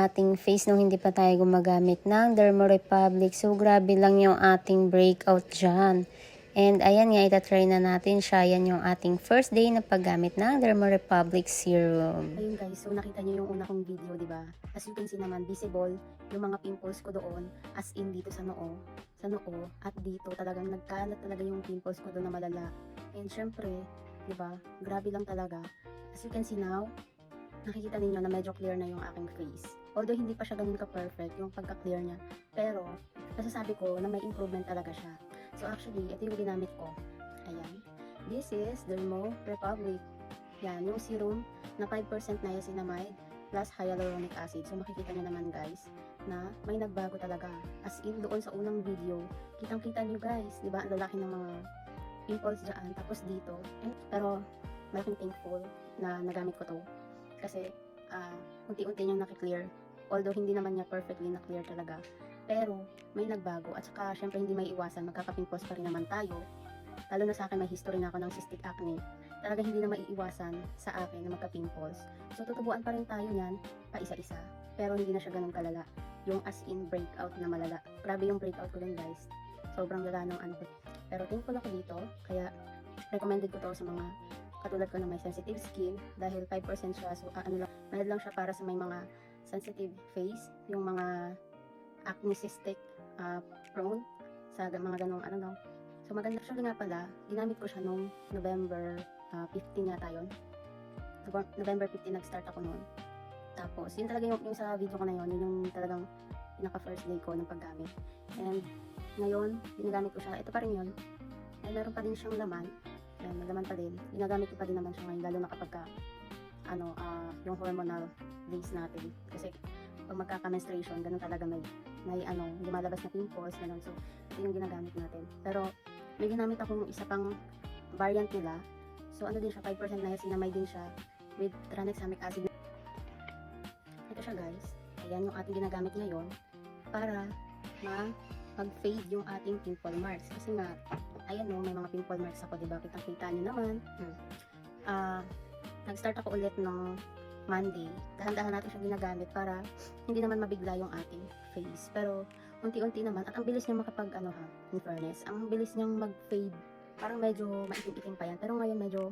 ating face nung hindi pa tayo gumagamit ng Derma Republic. So, grabe lang yung ating breakout dyan. And ayan nga, itatry na natin siya. Yan yung ating first day na paggamit ng Derma Republic Serum. Ayun guys, so nakita nyo yung una kong video, di ba? As you can see naman, visible yung mga pimples ko doon, as in dito sa noo, at dito talagang nagkalat talaga yung pimples ko doon na malala. And syempre, di ba? Grabe lang talaga. As you can see now, nakikita ninyo na medyo clear na yung aking face. Although hindi pa siya ganun ka-perfect yung pagka-clear niya, pero masasabi ko na may improvement talaga siya. So actually, ito yung ginamit ko. Ayan. This is Derma Republic. Yan, yung serum na 5% niacinamide plus hyaluronic acid. So makikita nyo naman guys na may nagbago talaga. As in doon sa unang video, kitang-kita nyo guys, di ba? Ang lalaki ng mga pimples dyan. Tapos dito. Pero malaking thankful na nagamit ko to. Kasi unti-unti niyang nakiklear. Although hindi naman niya perfectly na-clear talaga. Pero may nagbago. At saka syempre hindi may iwasan. Magkakapimples pa rin naman tayo. Lalo na sa akin may history na ako ng cystic acne. Talaga hindi na maiiwasan sa akin na magka-pimples. So tutubuan pa rin tayo niyan pa isa-isa. Pero hindi na siya ganun kalala. Yung as in breakout na malala. Grabe yung breakout ko din guys. Sobrang lala ng ano ko. Pero thankful ako dito. Kaya recommended ko to sa mga katulad ko na may sensitive skin dahil 5% siya. So mild lang siya para sa may mga sensitive face, yung mga acne cystic prone sa mga ganong ano no. So maganda siya nga pala. Ginamit ko siya nung November 15 yata yun. November 15 nag-start ako noon. Tapos yun talaga yung sa video ko na yun, yun yung talagang pinaka first day ko ng paggamit. And ngayon, ginagamit ko siya. Ito pa rin yun. And meron pa din siyang laman. Yan, may laman pa din. Ginagamit ko pa din naman siya ngayon, lalo na kapag yung hormonal days natin. Kasi pag magkaka-menstruation, ganun talaga may lumalabas na pimples, ganun. So, ito yung ginagamit natin. Pero, may ginamit akong isa pang variant nila. So, ano din siya, 5% niacinamide din siya with tranexamic acid. Ito siya guys. Ayan yung ating ginagamit ngayon para mag-fade yung ating pimple marks. Kasi nga, ayan no, may mga pimple marks ako, diba? Kitang-kita nyo naman. Nag-start ako ulit ng Monday. Dahan-dahan natin siya ginagamit para hindi naman mabigla yung ating face. Pero, unti-unti naman, at ang bilis niya makapag, in fairness, ang bilis niyang mag-fade. Parang medyo maitim-itim pa yan. Pero ngayon medyo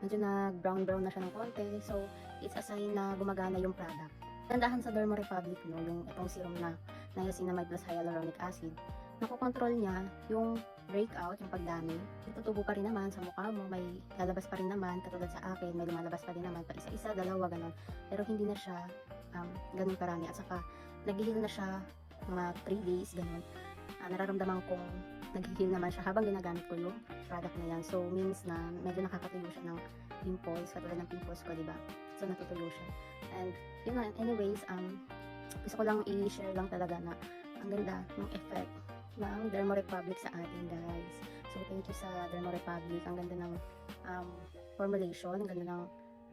nag-brown-brown na siya ng konti. So, it's a sign na gumagana yung product. Dahan-dahan sa Derma Republic, no, yung itong serum na niacinamide plus hyaluronic acid, nakokontrol niya yung breakout, yung pagdami. Tutubo pa rin naman sa mukha mo, may lalabas pa rin naman, katulad sa akin, may lumalabas pa rin naman, pa isa-isa, dalawa, ganun. Pero hindi na siya ganun karami. At saka, nag-heal na siya mga 3 days, ganun. Nararamdaman kong nag-heal naman siya habang ginagamit ko yung product na yan. So, means na medyo nakakatuyo siya ng pimples, katulad ng pimples ko, diba? So, natutuyo siya. And, yun na, anyways, gusto ko lang i-share lang talaga na ang ganda ng effect ng Derma Republic sa atin guys. So thank you sa Derma Republic. Ang ganda ng formulation, ang ganda ng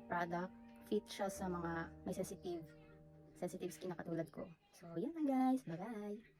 product. Fit siya sa mga may sensitive skin na katulad ko. So yan lang guys. Bye bye!